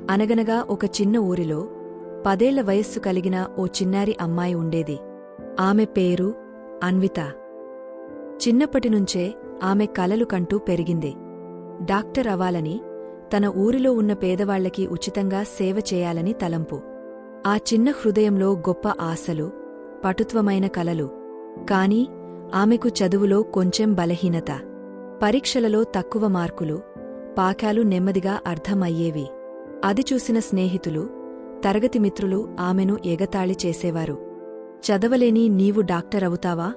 అనగనగా ఒక చిన్న ఊరిలో 10 ఏళ్ల వయస్సు కలిగిన ఓ చిన్నారి అమ్మాయి ఉండేది. ఆమె పేరు అన్విత. చిన్నప్పటినుంచే ఆమె కలలు కంటూ పెరిగింది. డాక్టర్ అవ్వాలని, తన ఊరిలో ఉన్న పేదవాళ్లకి ఉచితంగా సేవ చేయాలని తలంపు. ఆ చిన్న హృదయంలో గొప్ప ఆశలు, పటుత్వమైన కలలు. కాని ఆమెకు చదువులో కొంచెం బలహీనత. పరీక్షలలో తక్కువ మార్కులు, పాఠాలు నెమ్మదిగా అర్థమయ్యేవి. అది చూసిన స్నేహితులు, తరగతి మిత్రులు ఆమెను ఎగతాళి చేసేవారు. చదవలేని నీవు డాక్టరవుతావా?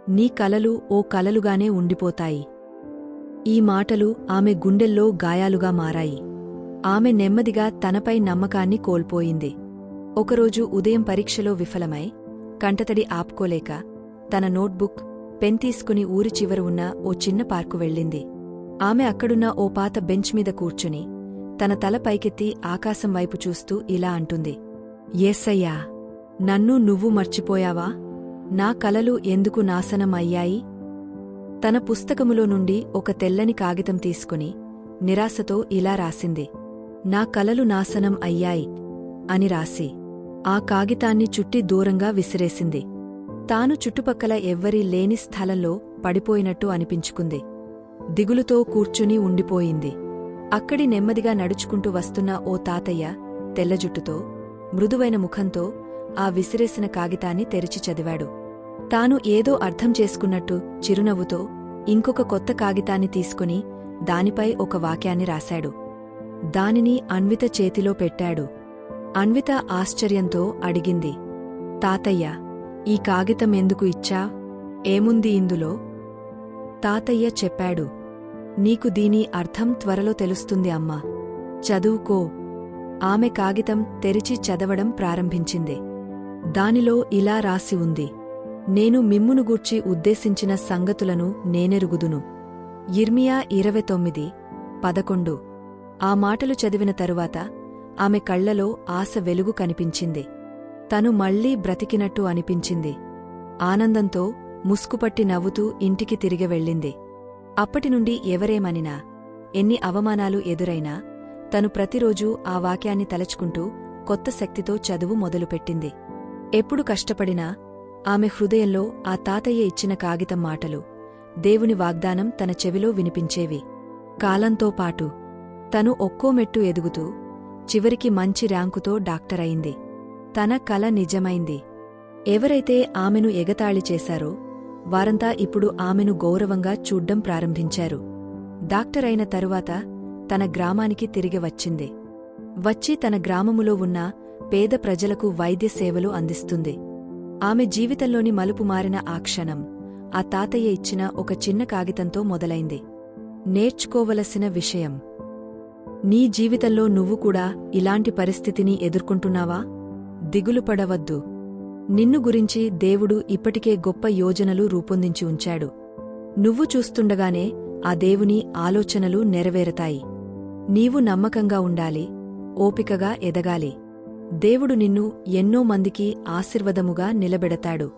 నీ కలలు ఓ కలలుగానే ఉండిపోతాయి. ఈ మాటలు ఆమె గుండెల్లో గాయాలుగా మారాయి. ఆమె నెమ్మదిగా తనపై నమ్మకాన్ని కోల్పోయింది. ఒకరోజు ఉదయం పరీక్షలో విఫలమై, కంటతడి ఆపుకోలేక, తన నోట్బుక్, పెన్ తీసుకుని ఊరి చివర ఉన్న ఓ చిన్న పార్కు వెళ్ళింది. ఆమె అక్కడున్న ఓ పాత బెంచ్ మీద కూర్చుని, తన తల పైకెత్తి ఆకాశం వైపు చూస్తూ ఇలా అంటుంది, యేసయ్యా, నన్ను నువ్వు మర్చిపోయావా? నా కలలు ఎందుకు నాశనం అయ్యాయి? తన పుస్తకములో నుండి ఒక తెల్లని కాగితం తీసుకుని నిరాశతో ఇలా రాసింది, నా కలలు నాశనం అయ్యాయి అని రాసి, ఆ కాగితాన్ని చుట్టి దూరంగా విసిరేసింది. తాను చుట్టుపక్కల ఎవ్వరీ లేని స్థలంలో పడిపోయినట్టు అనిపించుకుంది. దిగులుతో కూర్చుని ఉండిపోయింది. అక్కడి నెమ్మదిగా నడుచుకుంటూ వస్తున్న ఓ తాతయ్య తెల్లజుట్టుతో, మృదువైన ముఖంతో ఆ విసిరేసిన కాగితాన్ని తెరిచి చదివాడు. తాను ఏదో అర్థం చేసుకున్నట్టు చిరునవ్వుతో ఇంకొక కొత్త కాగితాన్ని తీసుకుని దానిపై ఒక వాక్యాన్ని రాశాడు. దానిని అన్విత చేతిలో పెట్టాడు. అన్విత ఆశ్చర్యంతో అడిగింది, తాతయ్య, ఈ కాగితం ఎందుకు ఇచ్చా? ఏముంది ఇందులో? తాతయ్య చెప్పాడు, నీకు దీని అర్థం త్వరలో తెలుస్తుంది అమ్మా. చదువుకో. ఆమె కాగితం తెరిచి చదవడం ప్రారంభించింది. దానిలో ఇలా రాసి ఉంది, నేను మిమ్మును గూర్చి ఉద్దేశించిన సంగతులను నేనెరుగుదును. యిర్మియా 29:11. ఆ మాటలు చదివిన తరువాత ఆమె కళ్లలో ఆశ వెలుగు కనిపించింది. తను మళ్లీ బ్రతికినట్టు అనిపించింది. ఆనందంతో ముసుకుపట్టి నవ్వుతూ ఇంటికి తిరిగి వెళ్ళింది. అప్పటినుండి ఎవరేమనినా, ఎన్ని అవమానాలు ఎదురైనా, తను ప్రతిరోజూ ఆ వాక్యాన్ని తలచుకుంటూ కొత్త శక్తితో చదువు మొదలుపెట్టింది. ఎప్పుడు కష్టపడినా ఆమె హృదయంలో ఆ తాతయ్య ఇచ్చిన కాగితం మాటలు, దేవుని వాగ్దానం తన చెవిలో వినిపించేవి. కాలంతో పాటు తను ఒక్కో మెట్టు ఎదుగుతూ చివరికి మంచి ర్యాంకుతో డాక్టరయింది. తన కల నిజమైంది. ఎవరైతే ఆమెను ఎగతాళి చేశారో వారంతా ఇప్పుడు ఆమెను గౌరవంగా చూడ్డం ప్రారంభించారు. డాక్టరైన తరువాత తన గ్రామానికి తిరిగి వచ్చింది. వచ్చి తన గ్రామములో ఉన్న పేద ప్రజలకు వైద్య సేవలు అందిస్తుంది. ఆమె జీవితంలోని మలుపు మారిన ఆ క్షణం ఆ తాతయ్య ఇచ్చిన ఒక చిన్న కాగితంతో మొదలైంది. నేర్చుకోవలసిన విషయం. నీ జీవితంలో నువ్వు కూడా ఇలాంటి పరిస్థితిని ఎదుర్కొంటున్నావా? దిగులుపడవద్దు. నిన్ను గురించి దేవుడు ఇప్పటికే గొప్ప యోజనలు రూపొందించి ఉంచాడు. నువ్వు చూస్తుండగానే ఆ దేవుని ఆలోచనలు నెరవేరతాయి. నీవు నమ్మకంగా ఉండాలి, ఓపికగా ఎదగాలి. దేవుడు నిన్ను ఎన్నో మందికి ఆశీర్వదముగా నిలబెడతాడు.